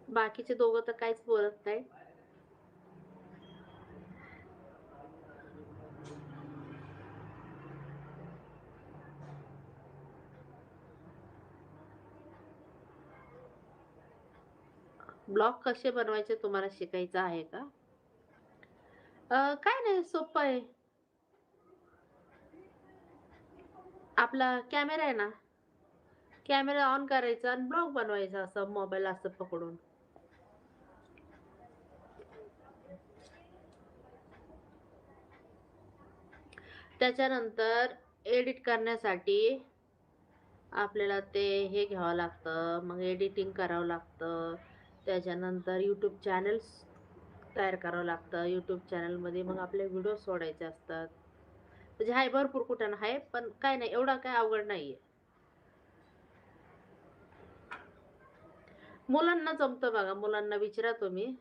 बाकीचे दोघं तर काहीच बोलत नाही. ब्लॉग कसे बनवायचे तुम्हाला शिकायचं आहे का? काय नाही, सोपं आहे. आपला कॅमेरा आहे ना, कॅमेरा ऑन करायचा आणि ब्लॉग बनवायचा असं मोबाईल असं पकडून. त्याच्यानंतर एडिट करण्यासाठी आपल्याला ते हे घ्यावं लागतं, मग एडिटिंग करावं लागतं. त्याच्यानंतर YouTube चॅनल्स तयार करावं लागतं. YouTube चॅनलमध्ये मग आपले व्हिडिओ सोडायचे असतात. म्हणजे आहे भरपूर कुठं आहे, पण काय नाही एवढं काही अवघड नाहीये. मुलांना जमतं बघा, मुलांना विचारा तुम्ही.